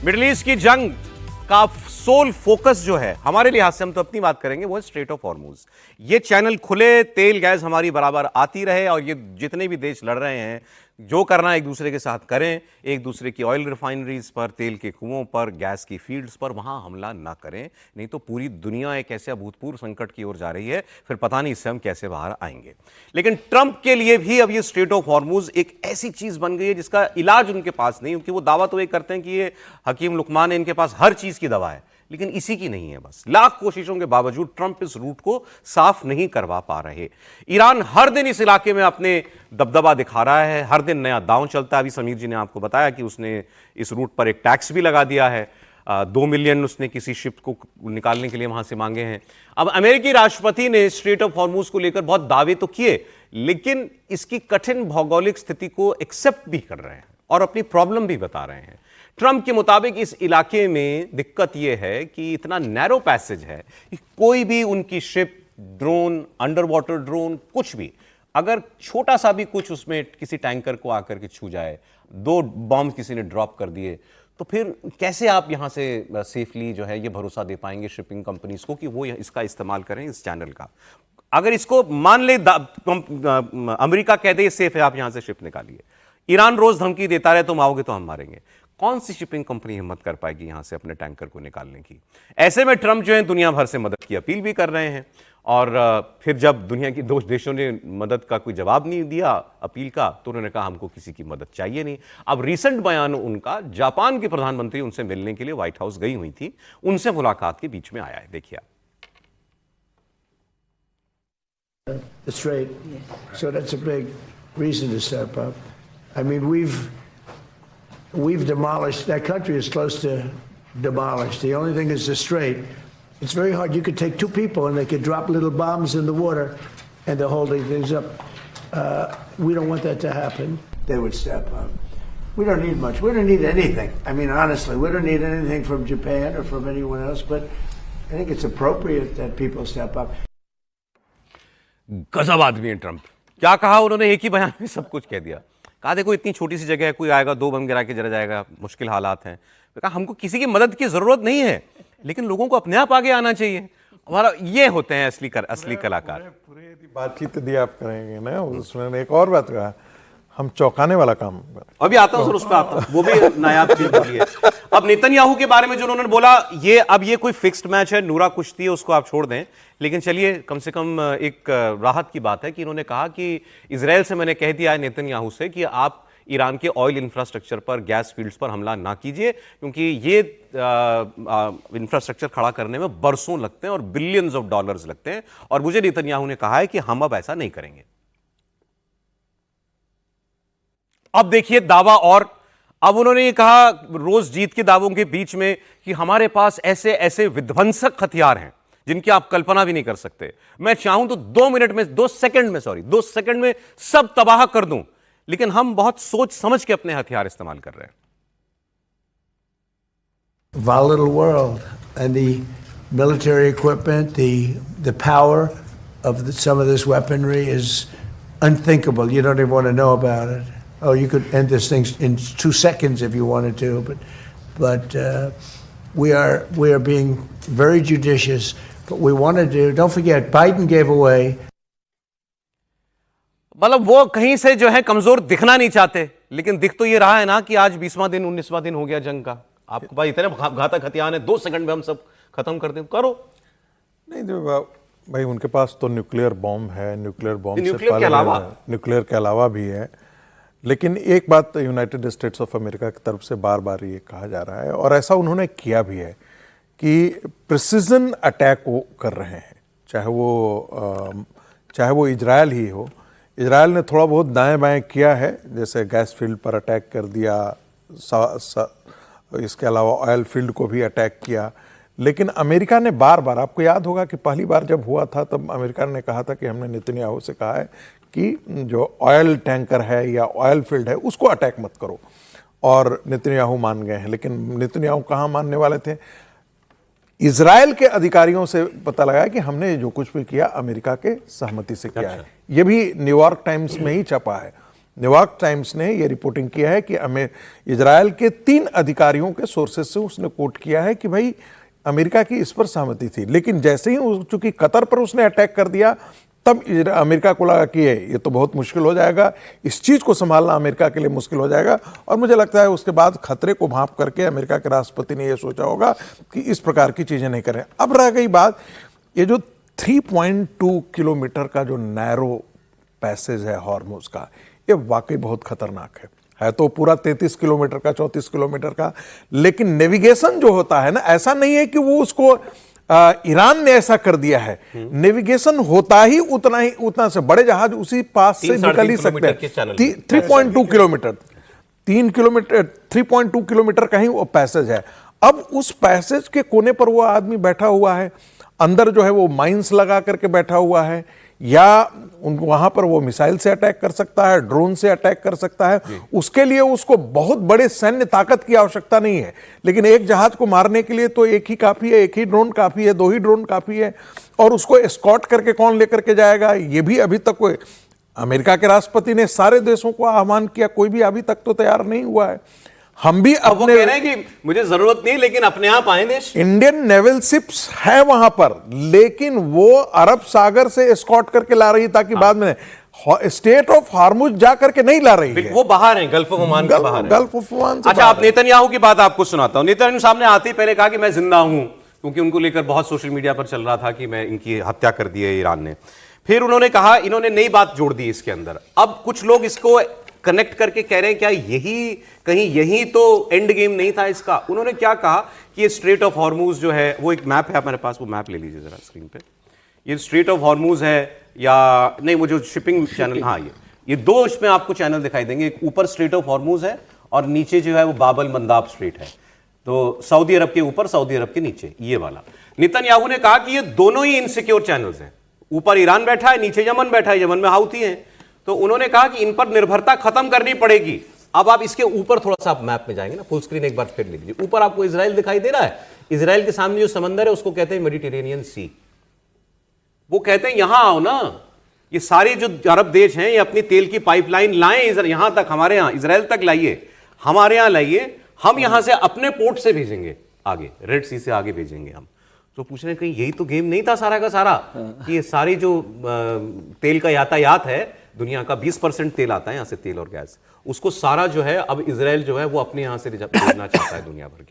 Middle east की जंग का सोल फोकस जो है हमारे लिहाज से, हम तो अपनी बात करेंगे, वो है स्ट्रेट ऑफ हॉर्मूज। ये चैनल खुले, तेल गैस हमारी बराबर आती रहे और ये जितने भी देश लड़ रहे हैं, जो करना एक दूसरे के साथ करें, एक दूसरे की ऑयल रिफाइनरीज पर, तेल के कुओं पर, गैस की फील्ड्स पर वहां हमला ना करें, नहीं तो पूरी दुनिया एक ऐसे अभूतपूर्व संकट की ओर जा रही है, फिर पता नहीं इससे हम कैसे बाहर आएंगे। लेकिन ट्रंप के लिए भी अब ये स्ट्रेट ऑफ हॉर्मूज एक ऐसी चीज बन गई है जिसका इलाज उनके पास नहीं, क्योंकि वो दावा तो ये करते हैं कि ये हकीम लुकमान है, इनके पास हर चीज की दवा है, लेकिन इसी की नहीं है। बस लाख कोशिशों के बावजूद ट्रंप इस रूट को साफ नहीं करवा पा रहे। ईरान हर दिन इस इलाके में अपने दबदबा दिखा रहा है, हर दिन नया दांव चलता है। अभी समीर जी ने आपको बताया कि उसने इस रूट पर एक टैक्स भी लगा दिया है। 2 मिलियन उसने किसी शिप को निकालने के लिए वहां से मांगे हैं। अब अमेरिकी राष्ट्रपति ने स्ट्रेट ऑफ हॉर्मूज को लेकर बहुत दावे तो किए, लेकिन इसकी कठिन भौगोलिक स्थिति को एक्सेप्ट भी कर रहे हैं और अपनी प्रॉब्लम भी बता रहे हैं। ट्रंप के मुताबिक इस इलाके में दिक्कत यह है कि इतना नैरो पैसेज है कि कोई भी उनकी ship, drone, under water drone, कुछ भी, अगर छोटा सा भी कुछ उसमें किसी टैंकर को आकर के छू जाए, 2 बॉम्ब किसी ने ड्रॉप कर दिए, तो फिर कैसे आप यहां से सेफली जो है ये भरोसा दे पाएंगे शिपिंग कंपनीज को कि वो इसका इस्तेमाल करें, इस चैनल का। अगर इसको मान ले अमेरिका कह दे सेफ है, आप यहां से शिप निकालिए, ईरान रोज धमकी देता रहे तुम आओगे तो हम मारेंगे, कौन सी शिपिंग कंपनी हिम्मत कर पाएगी यहां से अपने टैंकर को निकालने की। ऐसे में ट्रंप जो है दुनिया भर से मदद की अपील भी कर रहे हैं, और फिर जब दुनिया की 2 देशों ने मदद का कोई जवाब नहीं दिया अपील का, तो उन्होंने कहा हमको किसी की मदद चाहिए नहीं। अब रिसेंट बयान उनका, जापान के प्रधानमंत्री उनसे मिलने के लिए व्हाइट हाउस गई हुई थी, उनसे मुलाकात के बीच में आया है, देखिए आप। The strait. So that's a big reason to step up. I mean, we've demolished that country is close to demolished. The only thing is the strait. It's very hard. You could take 2 people and they could drop little bombs in the water, and they're holding things up. We don't want that to happen. They would step up. We don't need much. We don't need anything. I mean, honestly, we don't need anything from Japan or from anyone else. But I think it's appropriate that people step up. गजब आदमी है Trump. क्या कहा उन्होंने, एक ही बयान में सब कुछ कह दिया। कहा देखो इतनी छोटी सी जगह है, कोई आएगा 2 बम गिरा के जला जाएगा, मुश्किल हालात हैं। कहा हमको किसी की मदद की जरूरत नहीं है, लेकिन लोगों को अपने आप आगे आना चाहिए। हमारा ये होते हैं असली कलाकार। पूरे बातचीत दी आप करेंगे ना, उसमें एक और बात कहा, हम चौंकाने वाला काम। अभी आता हूं सर, उस पर आता हूं, वो भी नायाब चीज बोली है। अब नेतन्याहू के बारे में जो उन्होंने बोला, ये कोई फिक्स्ड मैच है, नूरा कुश्ती है, उसको आप छोड़ दें। लेकिन चलिए कम से कम एक राहत की बात है कि इन्होंने कहा कि इजराइल से मैंने कह दिया है नेतन्याहू से कि आप ईरान के ऑयल इंफ्रास्ट्रक्चर पर, गैस फील्ड्स पर हमला ना कीजिए, क्योंकि ये इंफ्रास्ट्रक्चर खड़ा करने में बरसों लगते हैं और बिलियंस ऑफ डॉलर्स लगते हैं, और मुझे नेतन्याहू ने कहा है कि हम अब ऐसा नहीं करेंगे। अब देखिए दावा, और अब उन्होंने ये कहा रोज जीत के दावों के बीच में कि हमारे पास ऐसे ऐसे विध्वंसक हथियार हैं जिनकी आप कल्पना भी नहीं कर सकते। मैं चाहूं तो 2 सेकंड में सब तबाह कर दूं, लेकिन हम बहुत सोच समझ के अपने हथियार इस्तेमाल कर रहे हैं। Volatile world, and the military equipment, the power of some of this weaponry is unthinkable. You don't even want to know about it. Oh, you could end this thing in 2 seconds if you wanted to, but we are being very judicious. But we want to do. Don't forget, Biden gave away. मतलब वो कहीं से जो है कमजोर दिखना नहीं चाहते, लेकिन दिख तो ये रहा है ना कि आज 20वां दिन 19वां दिन हो गया जंग का। आपको भाई इतने घातक हथियार है, 2 सेकंड में हम सब खत्म कर दें, करो। नहीं तो भाई उनके पास तो न्यूक्लियर बॉम्ब है, न्यूक्लियर के अलावा भी है। लेकिन एक बात यूनाइटेड स्टेट्स ऑफ अमेरिका की तरफ से बार बार ये कहा जा रहा है, और ऐसा उन्होंने किया भी है, कि प्रिसिजन अटैक वो कर रहे हैं, चाहे वो इजराइल ही हो। इजराइल ने थोड़ा बहुत दाएं बाएं किया है, जैसे गैस फील्ड पर अटैक कर दिया, इसके अलावा ऑयल फील्ड को भी अटैक किया। लेकिन अमेरिका ने बार बार, आपको याद होगा कि पहली बार जब हुआ था तब अमेरिका ने कहा था कि हमने नेतन्याहू से कहा है कि जो ऑयल टैंकर है या ऑयल फील्ड है उसको अटैक मत करो, और नेतन्याहू मान गए हैं। लेकिन नेतन्याहू कहाँ मानने वाले थे? इजराइल के अधिकारियों से पता लगा कि हमने जो कुछ भी किया अमेरिका के सहमति से किया है। यह भी न्यूयॉर्क टाइम्स में ही छपा है। न्यूयॉर्क टाइम्स ने यह रिपोर्टिंग किया है कि इजरायल के 3 अधिकारियों के सोर्सेज से उसने कोट किया है कि भाई अमेरिका की इस पर सहमति थी, लेकिन जैसे ही चूंकि कतर पर उसने अटैक कर दिया तब अमेरिका को लगा कि ये तो बहुत मुश्किल हो जाएगा, इस चीज को संभालना अमेरिका के लिए मुश्किल हो जाएगा। और मुझे लगता है उसके बाद खतरे को भांप करके अमेरिका के राष्ट्रपति ने यह सोचा होगा कि इस प्रकार की चीजें नहीं करें। अब रह गई बात, ये जो 3.2 किलोमीटर का जो नैरो पैसेज है हॉर्मुज का, ये वाकई बहुत खतरनाक है तो पूरा 33 किलोमीटर का, 34 किलोमीटर का, लेकिन नेविगेशन जो होता है ना, ऐसा नहीं है कि वो उसको ईरान ने ऐसा कर दिया है। नेविगेशन होता ही उतना से बड़े जहाज उसी पास से निकल ही सकते हैं। 3.2 किलोमीटर 3.2 किलोमीटर का ही वो पैसेज है। अब उस पैसेज के कोने पर वो आदमी बैठा हुआ है, अंदर जो है वो माइंस लगा करके बैठा हुआ है, या वहां पर वो मिसाइल से अटैक कर सकता है, ड्रोन से अटैक कर सकता है। उसके लिए उसको बहुत बड़े सैन्य ताकत की आवश्यकता नहीं है, लेकिन एक जहाज को मारने के लिए तो एक ही काफी है, एक ही ड्रोन काफी है, 2 ही ड्रोन काफी है। और उसको एस्कॉर्ट करके कौन लेकर के जाएगा, ये भी अभी तक कोई, अमेरिका के राष्ट्रपति ने सारे देशों को आह्वान किया, कोई भी अभी तक तो तैयार नहीं हुआ है। हम भी अब वो कह रहे हैं कि मुझे जरूरत नहीं, लेकिन अपने आप आए देश। इंडियन नेवल शिप्स है वहां पर, लेकिन वो अरब सागर से एस्कॉर्ट करके ला रही ताकि बाद में स्टेट ऑफ हार्मुज जा करके नहीं ला रही है। वो बाहर हैं, गल्फ ऑफ ओमान के बाहर हैं। गल्फ ऑफ ओमान से अच्छा, आप नेतन्याहू की बात आपको सुनाता हूं। नेतन्याहू सामने आते ही पहले कहा कि मैं जिंदा हूं, क्योंकि उनको लेकर बहुत सोशल मीडिया पर चल रहा था कि मैं इनकी हत्या कर दी है ईरान ने। फिर उन्होंने कहा, इन्होंने नई बात जोड़ दी इसके अंदर। अब कुछ लोग इसको कनेक्ट करके कह रहे हैं क्या यही तो एंड गेम नहीं था इसका। उन्होंने क्या कहा कि ये स्ट्रेट ऑफ हॉर्मुज जो है, वो एक मैप है हमारे पास, वो मैप ले लीजिए जरा स्क्रीन पे। ये स्ट्रेट ऑफ हॉर्मुज है, या नहीं, वो जो शिपिंग चैनल, हाँ, ये 2 इसमें आपको चैनल दिखाई देंगे। एक ऊपर स्ट्रेट ऑफ हॉर्मुज है और नीचे जो है वो बाबल मंदाब स्ट्रेट है। तो सऊदी अरब के ऊपर, सऊदी अरब के नीचे, ये वाला। नेतन्याहू ने कहा कि ये दोनों ही इनसिक्योर चैनल्स हैं। ऊपर ईरान बैठा है, नीचे यमन बैठा है, यमन में हाउती हैं। तो उन्होंने कहा कि इन पर निर्भरता खत्म करनी पड़ेगी। अब आप इसके ऊपर थोड़ा सा आप मैप में जाएंगे ना, फुल स्क्रीन एक बार फिर ले लीजिए। ऊपर आपको इजराइल दिखाई दे रहा है। इजराइल के सामने जो समंदर है उसको कहते हैं मेडिटेरेनियन सी। वो कहते हैं यहां आओ ना, ये सारे जो अरब देश हैं ये अपनी तेल की पाइपलाइन लाएं यहां तक, हमारे यहां इजराइल तक लाइए, हमारे यहां लाइए, हम यहां से अपने पोर्ट से भेजेंगे आगे, रेड सी से आगे भेजेंगे हम। तो पूछ रहे हैं कहीं यही तो गेम नहीं था सारा का सारा, कि ये सारी जो तेल का यातायात है, दुनिया का 20% तेल आता है यहां से, तेल और गैस, उसको सारा जो है अब इजराइल जो है वो अपने यहां से भेजना चाहता है दुनिया भर के